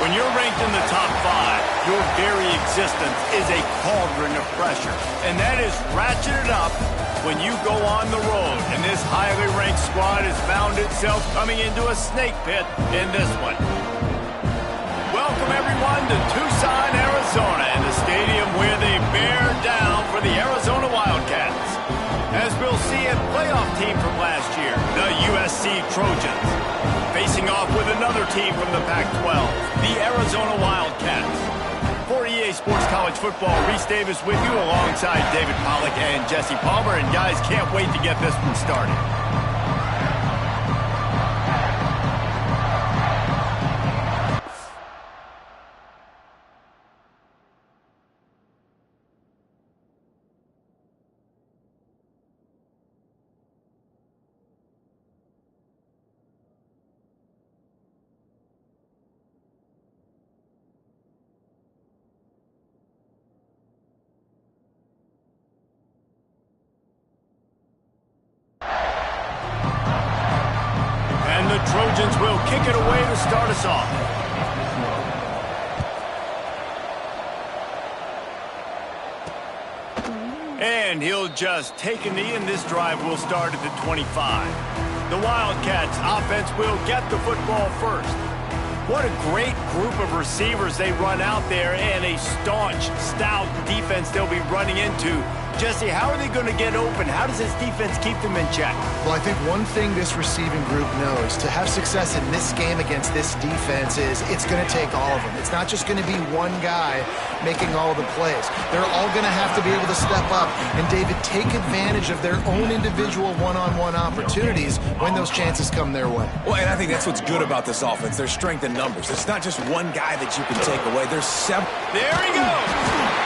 When you're ranked in the top 5, your very existence is a cauldron of pressure. And that is ratcheted up when you go on the road. And this highly ranked squad has found itself coming into a snake pit in this one. Welcome, everyone, to Tucson, Arizona, and the stadium where they bear down for the Arizona Wildcats. As we'll see, a playoff team from last year, the USC Trojans, facing off with another team from the Pac-12, the Arizona Wildcats. For EA Sports College Football, Reese Davis with you alongside David Pollack and Jesse Palmer. And guys, can't wait to get this one started. The Trojans will kick it away to start us off. And he'll just take a knee, and this drive will start at the 25. The Wildcats offense will get the football first. What a great group of receivers they run out there, and a staunch, stout defense they'll be running into. Jesse, how are they going to get open? How does this defense keep them in check? Well, I think one thing this receiving group knows to have success in this game against this defense is it's going to take all of them. It's not just going to be one guy making all the plays. They're all going to have to be able to step up and, David, take advantage of their own individual one-on-one opportunities when those chances come their way. Well, and I think that's what's good about this offense. There's strength in numbers. It's not just one guy that you can take away. There's several. There he goes.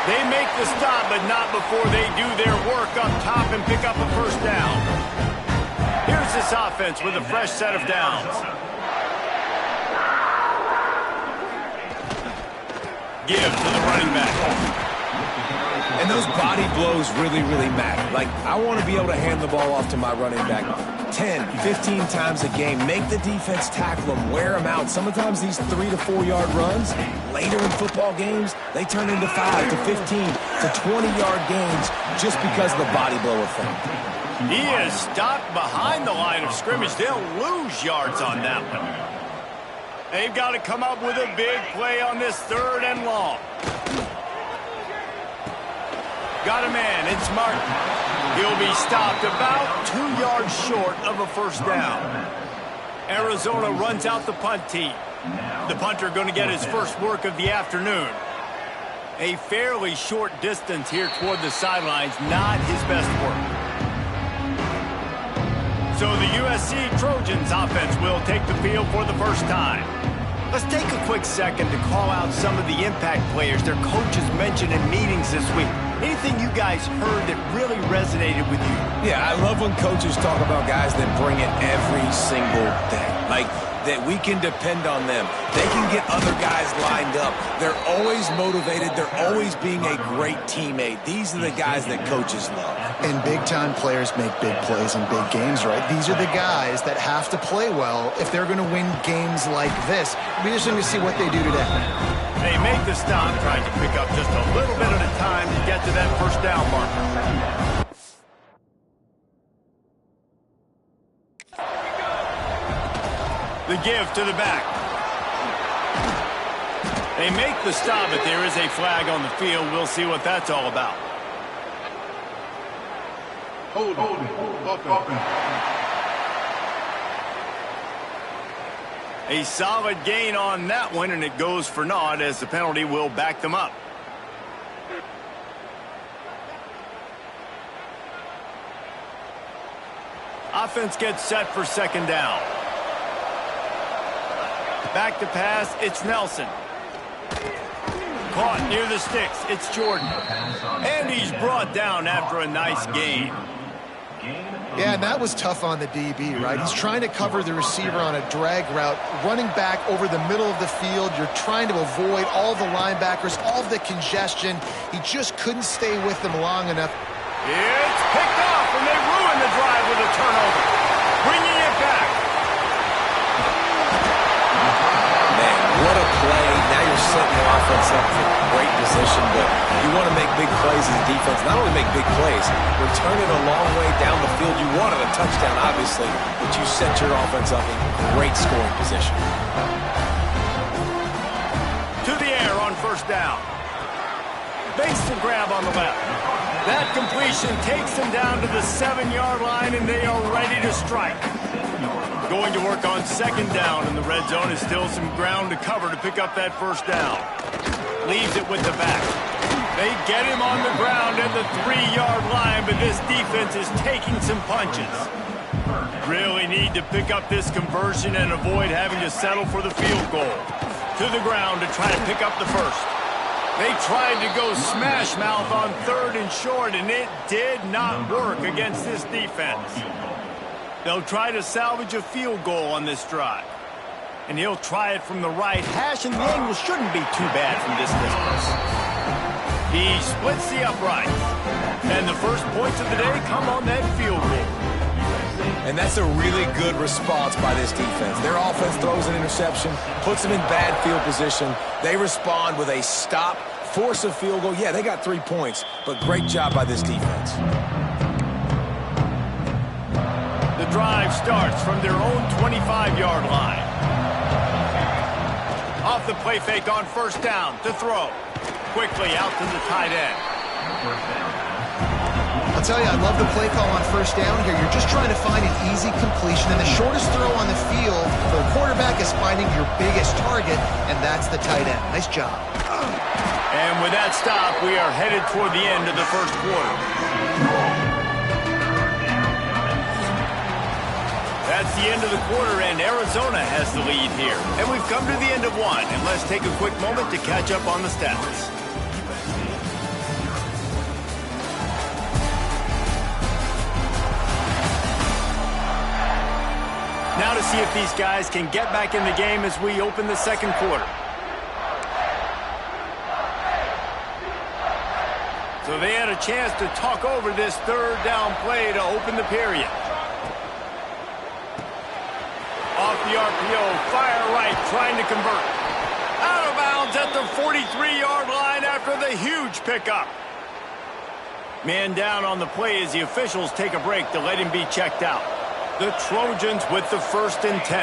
They make the stop, but not before they do their work up top and pick up a first down. Here's this offense with a fresh set of downs. Give to the running back. And those body blows really, really matter. Like, I want to be able to hand the ball off to my running back 10, 15 times a game. Make the defense tackle them, wear them out. Sometimes these 3 to 4 yard runs, later in football games, they turn into 5 to 15 to 20 yard gains just because of the body blow effect. He is stopped behind the line of scrimmage. They'll lose yards on that one. They've got to come up with a big play on this 3rd and long. Got a man, it's Martin. He'll be stopped about 2 yards short of a first down. Arizona runs out the punt team. The punter going to get his first work of the afternoon. A fairly short distance here toward the sidelines, not his best work. So the USC Trojans offense will take the field for the first time. Let's take a quick second to call out some of the impact players their coaches mentioned in meetings this week. Anything you guys heard that really resonated with you? Yeah, I love when coaches talk about guys that bring it every single day. Like, that we can depend on them. They can get other guys lined up. They're always motivated. They're always being a great teammate. These are the guys that coaches love. And big-time players make big plays in big games, right? These are the guys that have to play well if they're going to win games like this. We just need to see what they do today. They make the stop, trying to pick up just a little bit at a time to get to that first down marker. The give to the back. They make the stop, but there is a flag on the field. We'll see what that's all about. Hold it. A solid gain on that one, and it goes for naught as the penalty will back them up. Offense gets set for second down. Back to pass, it's Nelson. Caught near the sticks, it's Jordan. And he's brought down after a nice gain. Yeah, and that was tough on the DB, right? He's trying to cover the receiver on a drag route, running back over the middle of the field. You're trying to avoid all the linebackers, all of the congestion. He just couldn't stay with them long enough. It's picked off, and they ruin the drive with a turnover. Bringing it back. Man, offense up for great position, but you want to make big plays as a defense. Not only make big plays, return it a long way down the field. You wanted a touchdown, obviously, but you set your offense up in great scoring position. To the air on first down. Makes the grab on the left. That completion takes them down to the 7-yard line, and they are ready to strike. Going to work on second down, and the red zone is still some ground to cover to pick up that first down. Leaves it with the back. They get him on the ground at the 3-yard line, but this defense is taking some punches. Really need to pick up this conversion and avoid having to settle for the field goal. To the ground to try to pick up the first. They tried to go smash mouth on 3rd and short, and it did not work against this defense. They'll try to salvage a field goal on this drive. And he'll try it from the right hash, and the angle shouldn't be too bad from this distance. He splits the uprights. And the first points of the day come on that field goal. And that's a really good response by this defense. Their offense throws an interception, puts them in bad field position. They respond with a stop, force a field goal. Yeah, they got 3 points, but great job by this defense. The drive starts from their own 25-yard line. Off the play fake on first down to throw. Quickly out to the tight end. I'll tell you, I love the play call on first down here. You're just trying to find an easy completion, and the shortest throw on the field for the quarterback is finding your biggest target, and that's the tight end. Nice job. And with that stop, we are headed toward the end of the first quarter. That's the end of the quarter, and Arizona has the lead here. And we've come to the end of one, and let's take a quick moment to catch up on the stats. Now to see if these guys can get back in the game as we open the second quarter. So they had a chance to talk over this 3rd down play to open the period. Off the RPO, fire right, trying to convert. Out of bounds at the 43-yard line after the huge pickup. Man down on the play as the officials take a break to let him be checked out. The Trojans with the 1st and 10.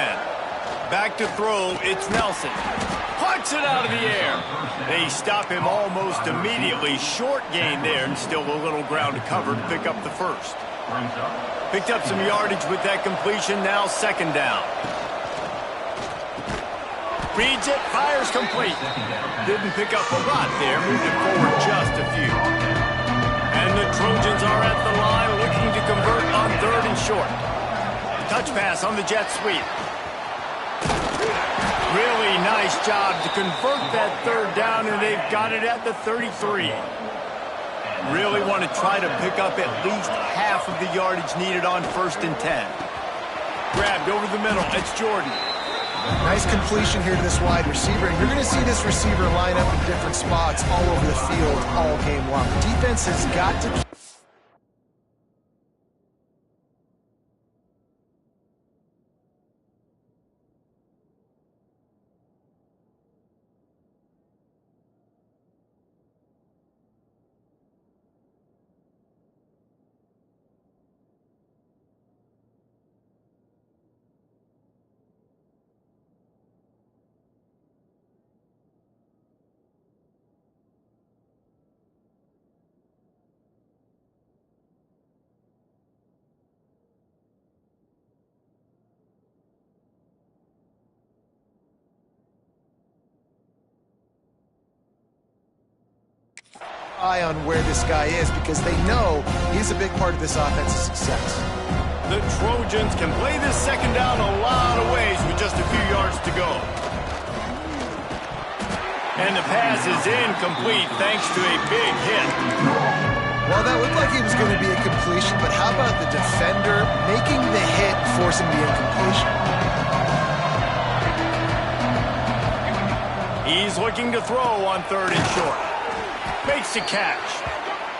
Back to throw, it's Nelson. Puts it out of the air. They stop him almost immediately. Short gain there, and still a little ground to cover to pick up the first. Picked up some yardage with that completion, now second down. Reads it, fires complete. Didn't pick up a lot there, moved it forward just a few. And the Trojans are at the line looking to convert on 3rd and short. Touch pass on the jet sweep. Really nice job to convert that 3rd down, and they've got it at the 33. Really want to try to pick up at least half of the yardage needed on 1st and 10. Grabbed over the middle. It's Jordan. Nice completion here to this wide receiver. And you're going to see this receiver line up in different spots all over the field all game long. The defense has got to keep eye on where this guy is, because they know he's a big part of this offense's success. The Trojans can play this second down a lot of ways with just a few yards to go. And the pass is incomplete thanks to a big hit. Well, that looked like it was going to be a completion, but how about the defender making the hit, forcing the incompletion? He's looking to throw on 3rd and short. Makes the catch.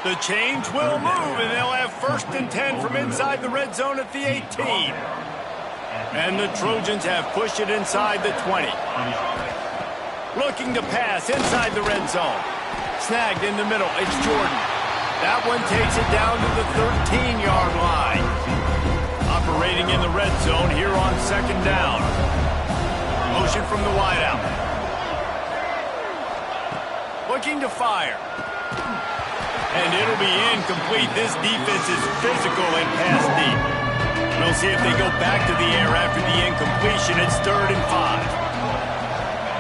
The change will move, and they'll have 1st and 10 from inside the red zone at the 18. And the Trojans have pushed it inside the 20. Looking to pass inside the red zone. Snagged in the middle. It's Jordan. That one takes it down to the 13-yard line. Operating in the red zone here on second down. Motion from the wideout. Looking to fire. And it'll be incomplete. This defense is physical and pass deep. We'll see if they go back to the air after the incompletion. It's 3rd and 5.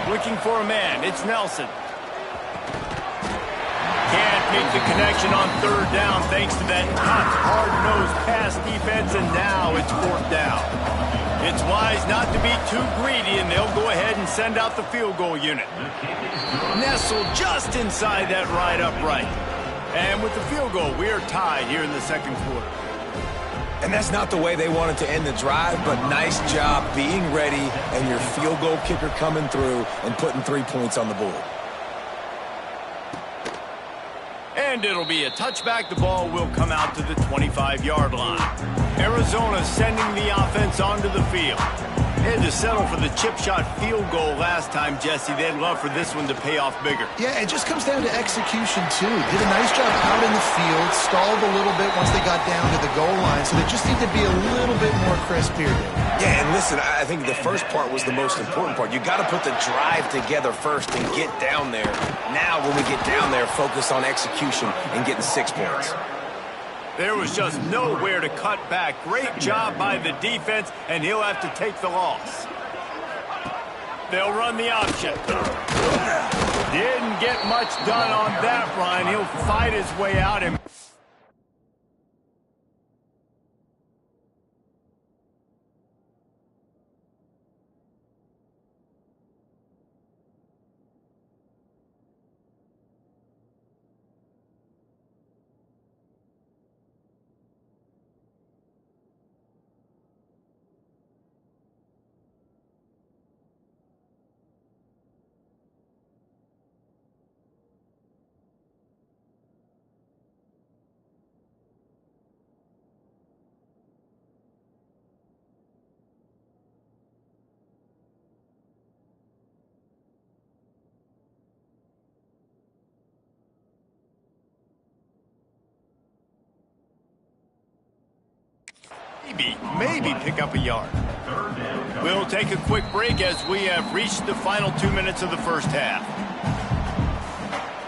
Looking for a man. It's Nelson. Can't make the connection on 3rd down thanks to that tough, hard-nosed pass defense, and now it's 4th down. It's wise not to be too greedy, and they'll go ahead and send out the field goal unit. Nestled just inside that right upright. And with the field goal, we are tied here in the second quarter. And that's not the way they wanted to end the drive, but nice job being ready and your field goal kicker coming through and putting 3 points on the board. And it'll be a touchback. The ball will come out to the 25-yard line. Arizona sending the offense onto the field. They had to settle for the chip shot field goal last time, Jesse. They'd love for this one to pay off bigger. Yeah, it just comes down to execution, too. Did a nice job out in the field, stalled a little bit once they got down to the goal line, so they just need to be a little bit more crisp here. Yeah, and listen, I think the first part was the most important part. You got to put the drive together first and get down there. Now, when we get down there, focus on execution and getting 6 points. There was just nowhere to cut back. Great job by the defense, and he'll have to take the loss. They'll run the option. Didn't get much done on that run. He'll fight his way out and... Maybe pick up a yard. We'll take a quick break as we have reached the final 2 minutes of the first half.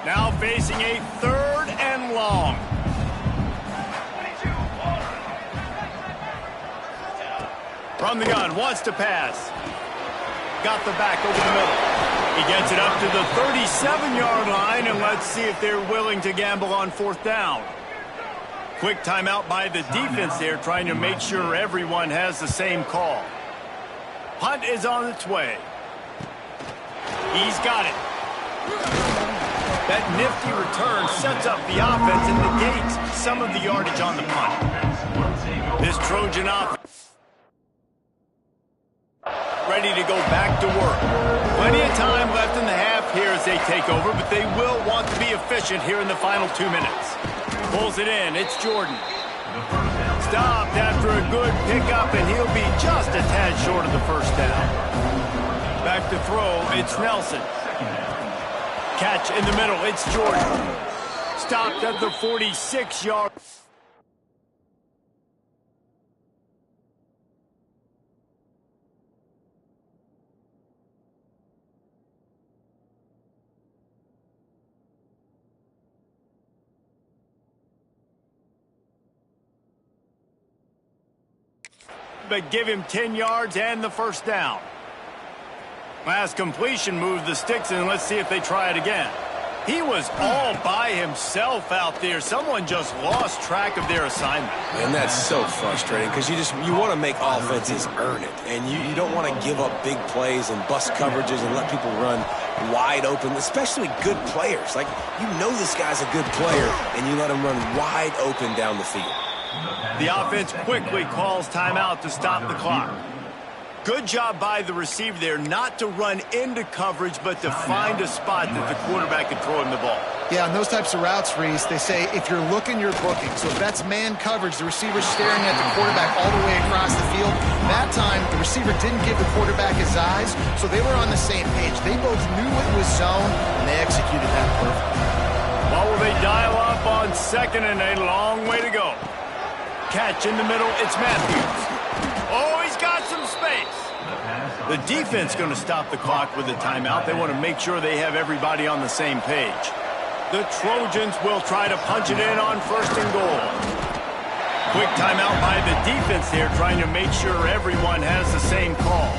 Now facing a 3rd and long. From the gun, wants to pass. Got the back over the middle. He gets it up to the 37-yard line, and let's see if they're willing to gamble on 4th down. Quick timeout by the defense there, trying to make sure everyone has the same call. Punt is on its way. He's got it. That nifty return sets up the offense and negates some of the yardage on the punt. This Trojan offense ready to go back to work. Plenty of time left in the half here as they take over, but they will want to be efficient here in the final 2 minutes. Pulls it in. It's Jordan. Stopped after a good pickup, and he'll be just a tad short of the 1st down. Back to throw. It's Nelson. Catch in the middle. It's Jordan. Stopped at the 46-yard. But give him 10 yards and the 1st down. Last completion moved the sticks, and let's see if they try it again. He was all by himself out there. Someone just lost track of their assignment. And that's so frustrating because you want to make offenses earn it. And you don't want to give up big plays and bust coverages and let people run wide open, especially good players. Like, you know this guy's a good player, and you let him run wide open down the field. The offense quickly calls timeout to stop the clock. Good job by the receiver there not to run into coverage, but to find a spot that the quarterback can throw him the ball. Yeah, on those types of routes, Reese, they say if you're looking, you're booking. So if that's man coverage, the receiver's staring at the quarterback all the way across the field, field. That time, the receiver didn't give the quarterback his eyes, so they were on the same page. They both knew it was zone, and they executed that perfectly. What will they dial up on second and a long way to go? Catch in the middle, it's Matthews. Oh, he's got some space. The defense going to stop the clock with a timeout. They want to make sure they have everybody on the same page. The Trojans will try to punch it in on first and goal. Quick timeout by the defense here, trying to make sure everyone has the same call.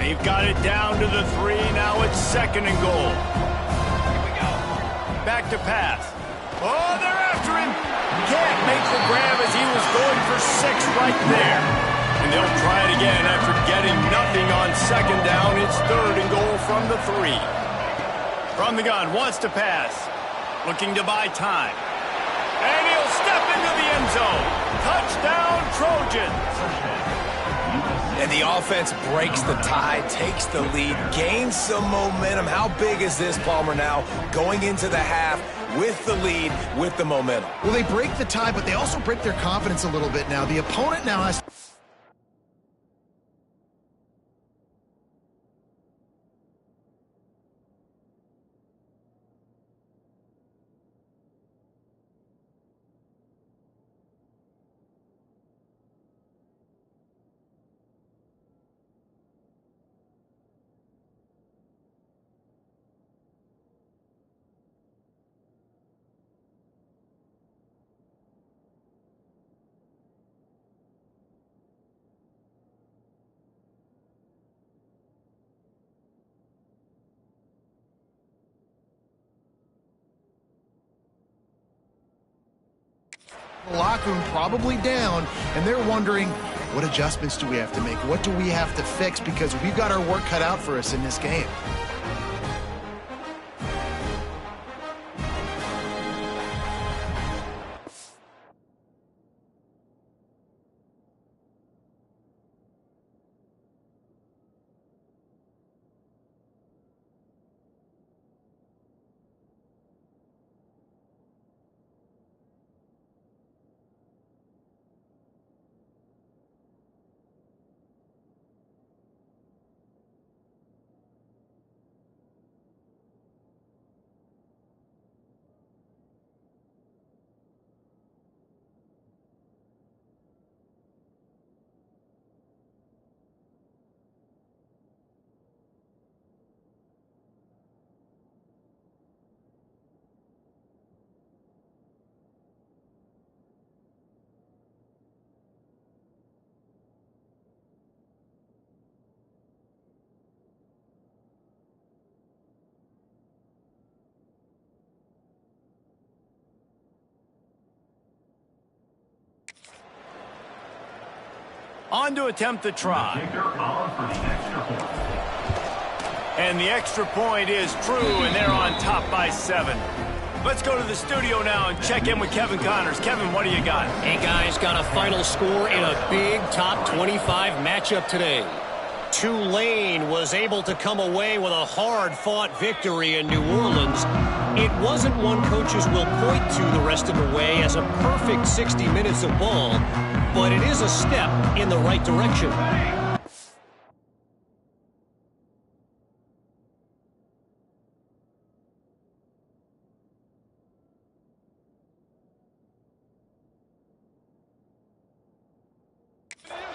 They've got it down to the 3. Now it's second and goal. Here we go. Back to pass. Oh, they're after him. Can't make the grab as he was going for 6 right there. And they'll try it again after getting nothing on second down. It's third and goal from the 3. From the gun, wants to pass. Looking to buy time. And he'll step into the end zone. interception. And the offense breaks the tie, takes the lead, gains some momentum. How big is this, Palmer, now going into the half with the lead, with the momentum? Well, they break the tie, but they also break their confidence a little bit now. The opponent now has... The locker room probably down, and they're wondering, what adjustments do we have to make? What do we have to fix? Because we've got our work cut out for us in this game. On to attempt the try. And the extra point is true, and they're on top by 7. Let's go to the studio now and check in with Kevin Connors. Kevin, what do you got? Hey, guys, got a final score in a big top 25 matchup today. Tulane was able to come away with a hard-fought victory in New Orleans. It wasn't one coaches will point to the rest of the way as a perfect 60 minutes of ball, but it is a step in the right direction.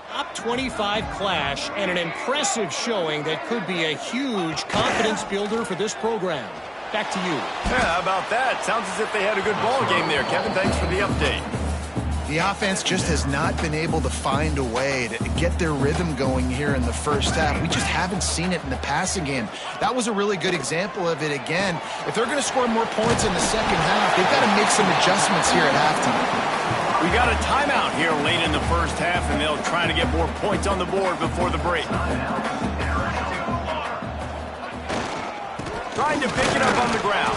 Top 25 clash and an impressive showing that could be a huge confidence builder for this program. Back to you. Yeah, how about that? Sounds as if they had a good ball game there. Kevin, thanks for the update. The offense just has not been able to find a way to get their rhythm going here in the first half. We just haven't seen it in the passing game. That was a really good example of it again. If they're going to score more points in the second half, they've got to make some adjustments here at halftime. We got a timeout here late in the first half, and they'll try to get more points on the board before the break. Trying to pick it up on the ground.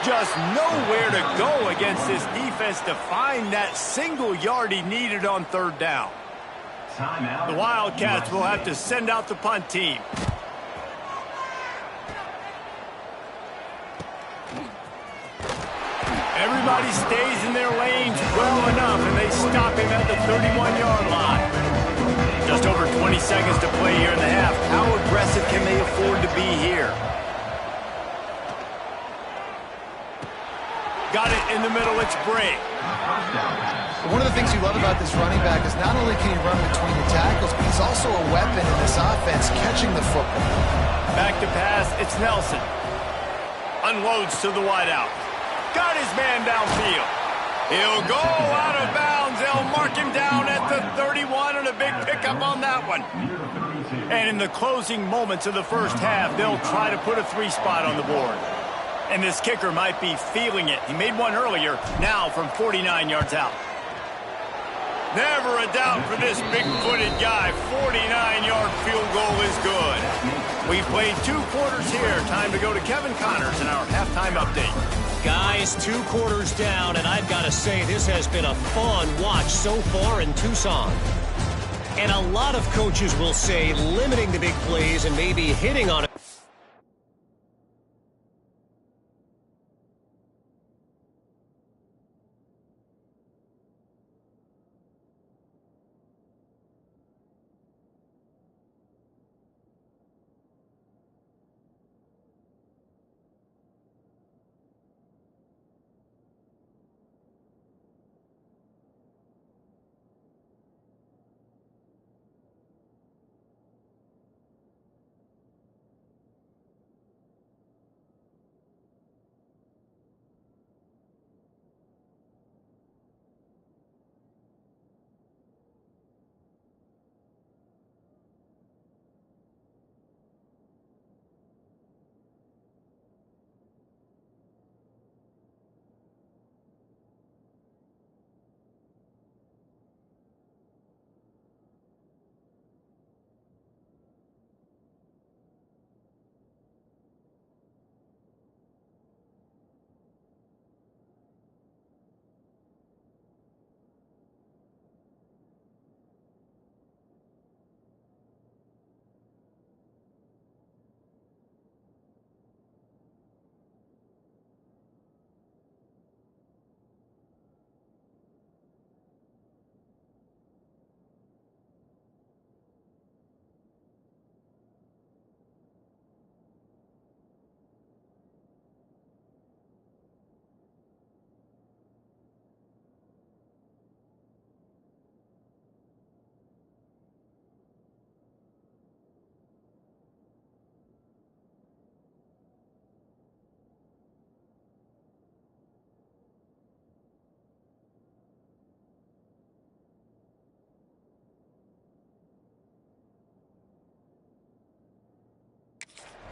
Just nowhere to go against this defense to find that single yard he needed on third down. The Wildcats will have to send out the punt team. Everybody stays in their lanes well enough, and they stop him at the 31-yard line. Just over 20 seconds to play here in the half. How aggressive can they afford to be here? Got it in the middle. It's Bray. One of the things you love about this running back is not only can he run between the tackles, but he's also a weapon in this offense, catching the football. Back to pass. It's Nelson. Unloads to the wideout. Got his man downfield. He'll go out of bounds. They'll mark him down at the 31, and a big pickup on that one. And in the closing moments of the first half, they'll try to put a 3 spot on the board. And this kicker might be feeling it. He made one earlier, now from 49 yards out. Never a doubt for this big-footed guy. 49-yard field goal is good. We've played 2 quarters here. Time to go to Kevin Connors in our halftime update. Guys, 2 quarters down, and I've got to say this has been a fun watch so far in Tucson. And a lot of coaches will say limiting the big plays and maybe hitting on it.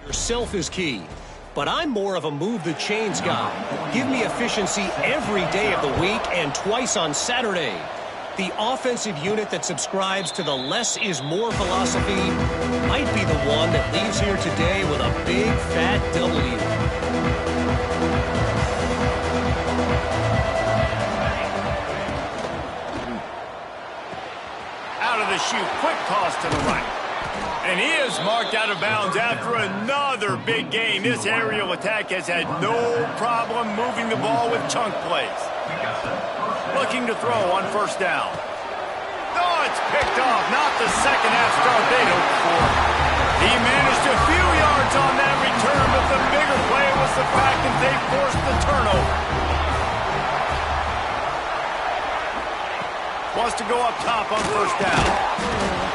Yourself is key, but I'm more of a move the chains guy. Give me efficiency every day of the week and twice on Saturday. The offensive unit that subscribes to the less is more philosophy might be the one that leaves here today with a big fat W. Out of the chute, quick toss to the right. And he is marked out of bounds after another big gain. This aerial attack has had no problem moving the ball with chunk plays. Looking to throw on first down. Oh, it's picked off. Not the second half start they hoped for. He managed a few yards on that return, but the bigger play was the fact that they forced the turnover. Wants to go up top on first down.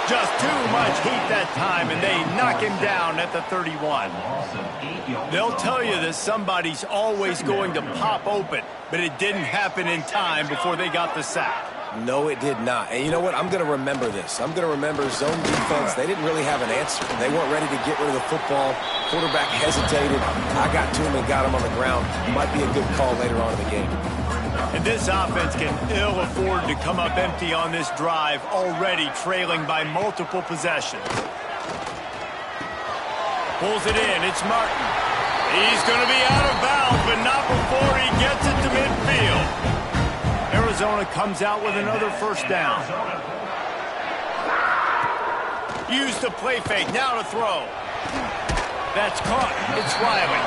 Just too much heat that time, and they knock him down at the 31. They'll tell you that somebody's always going to pop open, but it didn't happen in time before they got the sack. No, it did not. And you know what? I'm going to remember this. I'm going to remember zone defense. They didn't really have an answer. They weren't ready to get rid of the football. Quarterback hesitated. I got to him and got him on the ground. Might be a good call later on in the game. And this offense can ill afford to come up empty on this drive, already trailing by multiple possessions. Pulls it in. It's Martin. He's going to be out of bounds, but not before he gets it to midfield. Arizona comes out with another first down. Use the play fake. Now to throw. That's caught. It's Riley.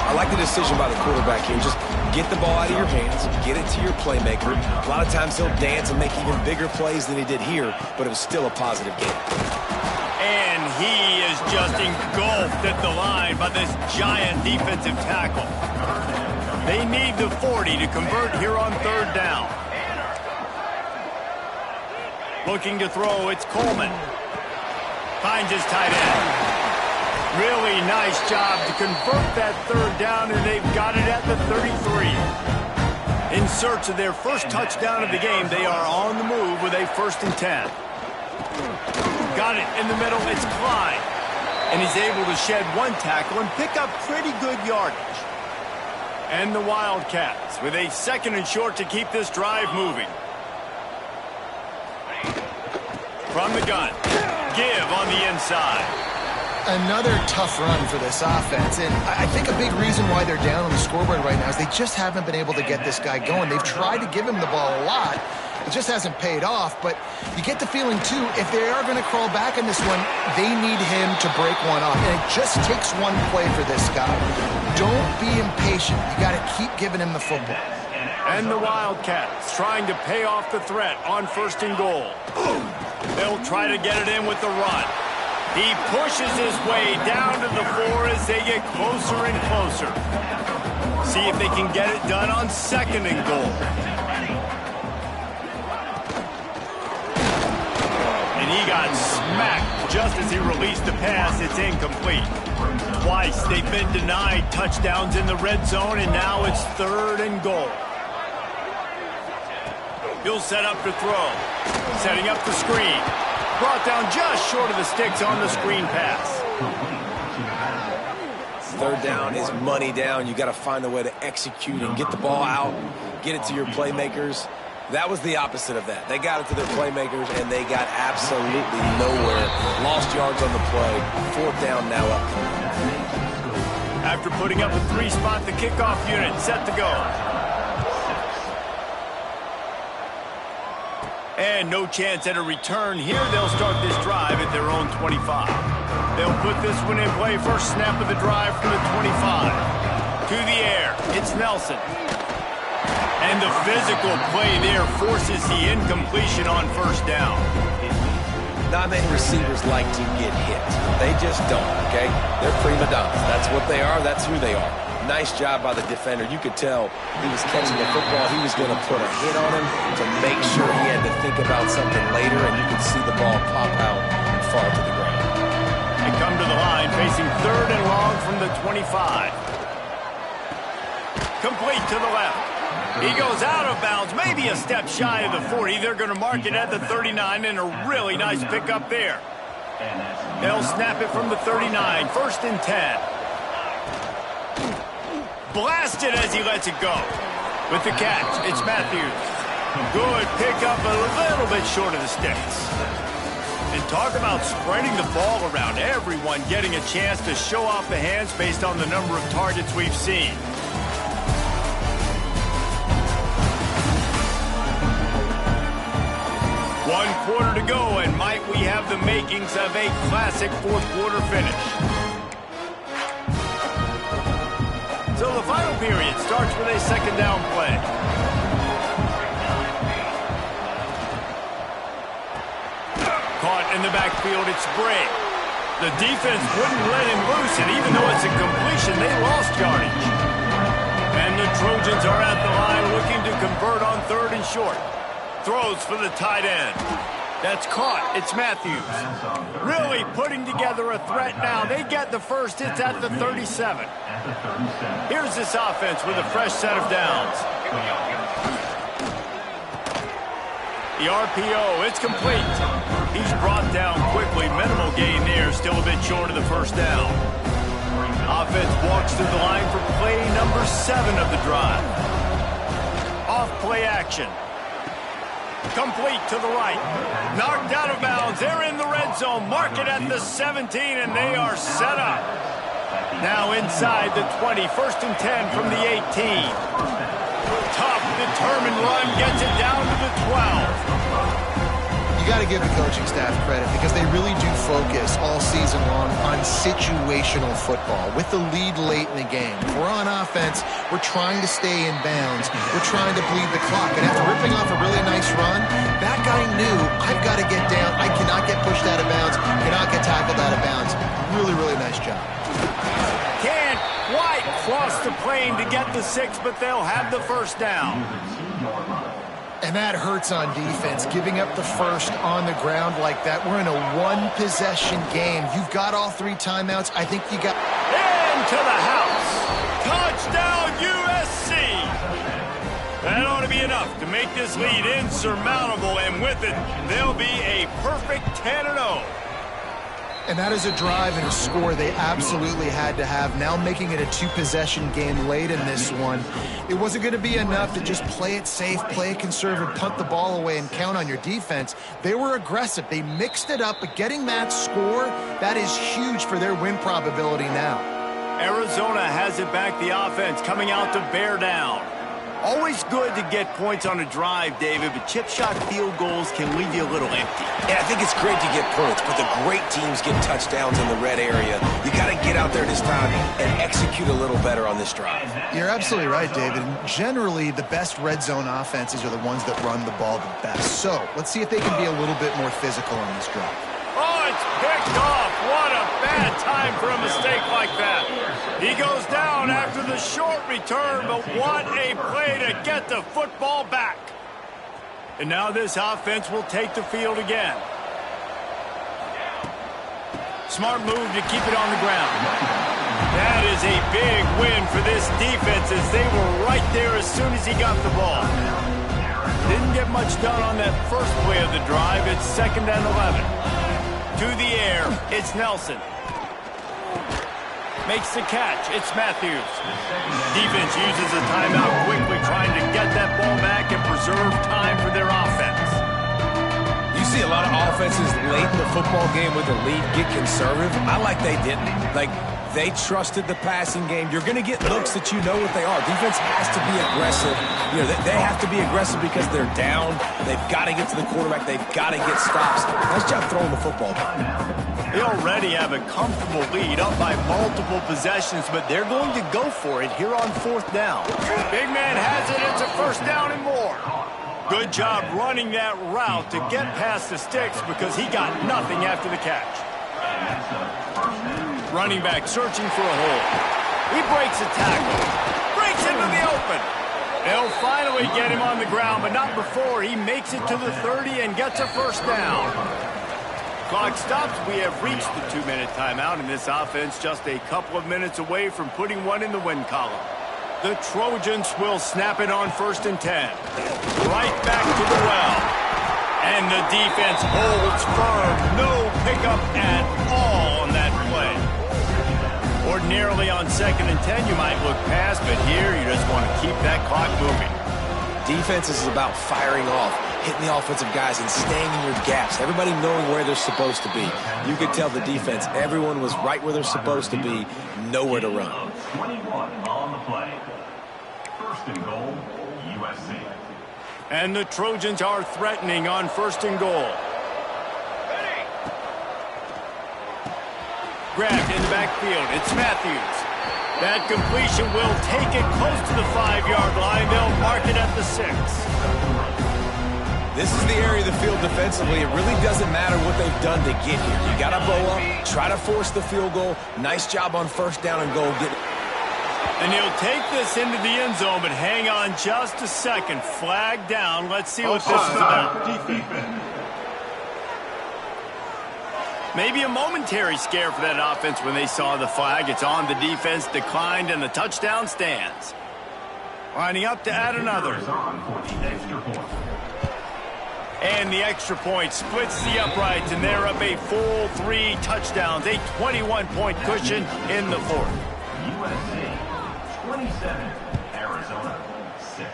I like the decision by the quarterback here. Just get the ball out of your hands, get it to your playmaker. A lot of times he'll dance and make even bigger plays than he did here, but it was still a positive game. And he is just engulfed at the line by this giant defensive tackle. They need the 40 to convert here on third down. Looking to throw, it's Coleman. Finds his tight end. Really nice job to convert that third down, and they've got it at the 33. In search of their first touchdown of the game, they are on the move with a 1st and 10. Got it in the middle, it's Clyde. And he's able to shed one tackle and pick up pretty good yardage. And the Wildcats with a 2nd and short to keep this drive moving. From the gun, give on the inside. Another tough run for this offense, and I think a big reason why they're down on the scoreboard right now is they just haven't been able to get this guy going. They've tried to give him the ball a lot, It just hasn't paid off, but you get the feeling, too, if they are going to crawl back in this one, they need him to break one off. And it just takes one play for this guy. Don't be impatient. You got to keep giving him the football. And the Wildcats trying to pay off the threat on 1st and goal. They'll try to get it in with the run. He pushes his way down to the floor as they get closer and closer. See if they can get it done on 2nd and goal. And he got smacked just as he released the pass. It's incomplete. Twice they've been denied touchdowns in the red zone, and now it's 3rd and goal. He'll set up to throw. Setting up the screen. Brought down just short of the sticks on the screen pass. 3rd down is money down. You got to find a way to execute and get the ball out, get it to your playmakers. That was the opposite of that. They got it to their playmakers, and they got absolutely nowhere. Lost yards on the play. 4th down now up. After putting up a 3-spot, the kickoff unit set to go. And no chance at a return here. They'll start this drive at their own 25. They'll put this one in play. First snap of the drive from the 25. To the air. It's Nelson. And the physical play there forces the incompletion on 1st down. Not many receivers like to get hit. They just don't, okay? They're prima donnas. That's what they are. That's who they are. Nice job by the defender. You could tell he was catching the football. He was going to put a hit on him to make sure he had to think about something later, and you could see the ball pop out and fall to the ground. They come to the line facing 3rd and long from the 25. Complete to the left. He goes out of bounds, maybe a step shy of the 40. They're going to mark it at the 39, and a really nice pickup there. They'll snap it from the 39, 1st and 10. Blasted as he lets it go. With the catch, it's Matthews. Good pickup, a little bit short of the sticks. And talk about spreading the ball around. Everyone getting a chance to show off the hands based on the number of targets we've seen. One quarter to go, and might we have the makings of a classic 4th quarter finish. So the final period starts with a 2nd down play. Caught in the backfield, it's Bray. The defense wouldn't let him loose, and even though it's a completion, they lost yardage. And the Trojans are at the line looking to convert on 3rd and short. Throws for the tight end. That's caught. It's Matthews. Really putting together a threat now. They get the first. It's at the 37. Here's this offense with a fresh set of downs. The RPO, it's complete. He's brought down quickly. Minimal gain there. Still a bit short of the 1st down. Offense walks through the line for play number 7 of the drive. Off play action. Complete to the right. Knocked out of bounds. They're in the red zone. Mark it at the 17, and they are set up. Now inside the 20. 1st and 10 from the 18. Tough, determined run. Gets it down to the 12. You got to give the coaching staff credit because they really do focus all season long on situational football with the lead late in the game. If we're on offense, we're trying to stay in bounds. We're trying to bleed the clock. And after ripping off a really nice run, that guy knew, I've got to get down. I cannot get pushed out of bounds, cannot get tackled out of bounds. Really, really nice job. Can't quite cross the plane to get the 6, but they'll have the 1st down. And that hurts on defense, giving up the first on the ground like that. We're in a 1-possession game. You've got all 3 timeouts. I think you got... Into the house. Touchdown, USC. That ought to be enough to make this lead insurmountable, and with it, they'll be a perfect 10-0. And that is a drive and a score they absolutely had to have. Now making it a 2-possession game late in this one. It wasn't going to be enough to just play it safe, play it conservative, punt the ball away, and count on your defense. They were aggressive. They mixed it up, but getting that score, that is huge for their win probability now. Arizona has it back, the offense coming out to bear down. Always good to get points on a drive, David, but chip shot field goals can leave you a little empty. Yeah, I think it's great to get points, but the great teams get touchdowns in the red area. You got to get out there this time and execute a little better on this drive. You're absolutely right, David. Generally, the best red zone offenses are the ones that run the ball the best. So let's see if they can be a little bit more physical on this drive. Oh, it's picked off. What a bad time for a mistake like that. He goes down after the short return, but what a play to get the football back. And now this offense will take the field again. Smart move to keep it on the ground. That is a big win for this defense as they were right there as soon as he got the ball. Didn't get much done on that first play of the drive. It's 2nd and 11. To the air, it's Nelson. Makes the catch, it's Matthews. Defense uses a timeout quickly, trying to get that ball back and preserve time for their offense. You see a lot of offenses late in the football game with the lead get conservative. I like they didn't. Like, they trusted the passing game. You're going to get looks that you know what they are. Defense has to be aggressive. You know, they have to be aggressive because they're down. They've got to get to the quarterback. They've got to get stops. Nice job throwing the football. They already have a comfortable lead up by multiple possessions, but they're going to go for it here on 4th down. Big man has it. It's a 1st down and more. Good job running that route to get past the sticks because he got nothing after the catch. Running back searching for a hole. He breaks a tackle. Breaks into the open. They'll finally get him on the ground, but not before he makes it to the 30 and gets a 1st down. Clock stops. We have reached the 2-minute timeout, and this offense just a couple of minutes away from putting one in the win column. The Trojans will snap it on 1st and 10. Right back to the well. And the defense holds firm. No pickup at all on that play. Ordinarily on 2nd and 10, you might look past, but here you just want to keep that clock moving. Defense is about firing off, hitting the offensive guys and staying in your gaps. Everybody knowing where they're supposed to be. You could tell the defense, everyone was right where they're supposed to be, nowhere to run. 21 on the play. 1st and goal, USC. And the Trojans are threatening on 1st and goal. Grabbed in the backfield. It's Matthews. That completion will take it close to the 5-yard line. They'll mark it at the 6. This is the area of the field defensively. It really doesn't matter what they've done to get here. You got to bow up, try to force the field goal. Nice job on 1st down and goal. And he'll take this into the end zone, but hang on just a second. Flag down. Let's see what this is about. Maybe a momentary scare for that offense when they saw the flag. It's on the defense, declined, and the touchdown stands. Lining up to add another. And the extra point splits the uprights, and they're up a full 3 touchdowns. A 21-point cushion in the 4th. USC 27, Arizona 6.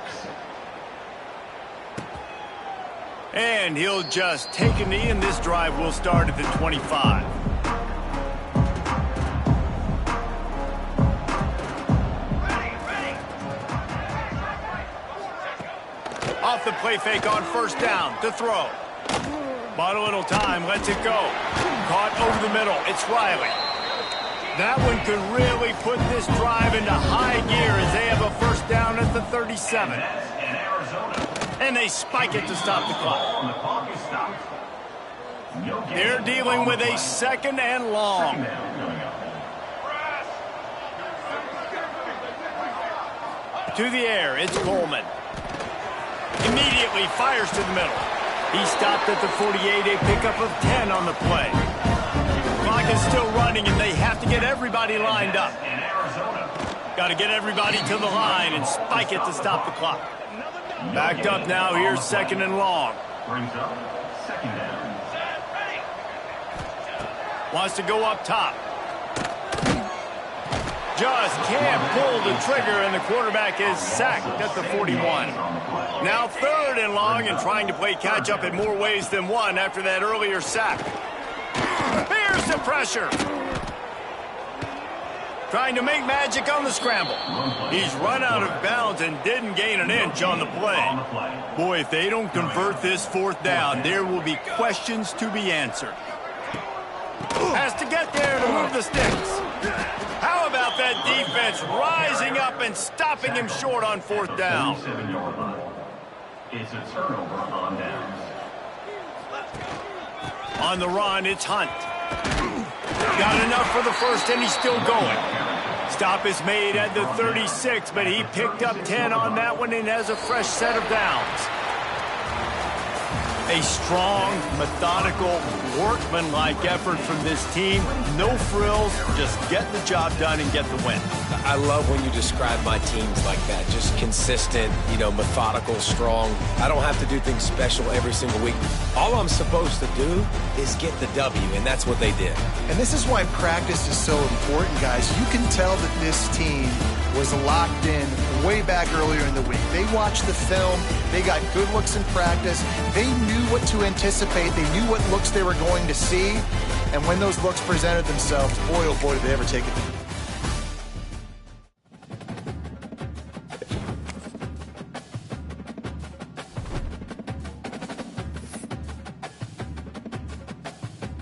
And he'll just take a knee, and this drive will start at the 25. Off the play fake on 1st down to throw. Bought a little time, lets it go. Caught over the middle, it's Riley. That one could really put this drive into high gear as they have a 1st down at the 37. And they spike it to stop the clock. They're dealing with a 2nd and long. To the air, it's Coleman. Immediately fires to the middle. He stopped at the 48, a pickup of 10 on the play. Clock is still running, and they have to get everybody lined up. Got to get everybody to the line and spike it to stop the clock. Backed up now, here's 2nd and long. Brings up 2nd down. Wants to go up top. Just can't pull the trigger, and the quarterback is sacked at the 41. Now 3rd and long, and trying to play catch-up in more ways than one after that earlier sack. Here's the pressure. trying to make magic on the scramble. He's run out of bounds and didn't gain an inch on the play. Boy, if they don't convert this fourth down, there will be questions to be answered. Has to get there to move the sticks. How about that defense rising up and stopping him short on fourth down? It's a turnover on downs. On the run, it's Hunt. Got enough for the first, and he's still going. Stop is made at the 36, but he picked up 10 on that one and has a fresh set of downs. A strong, methodical, workmanlike effort from this team. No frills, just get the job done and get the win. I love when you describe my teams like that. Just consistent, methodical, strong. I don't have to do things special every single week. All I'm supposed to do is get the W, and that's what they did. And this is why practice is so important, guys. You can tell that this team was locked in way back earlier in the week. They watched the film. They got good looks in practice. They knew what to anticipate. They knew what looks they were going to see. And when those looks presented themselves, boy, oh boy, did they ever take it.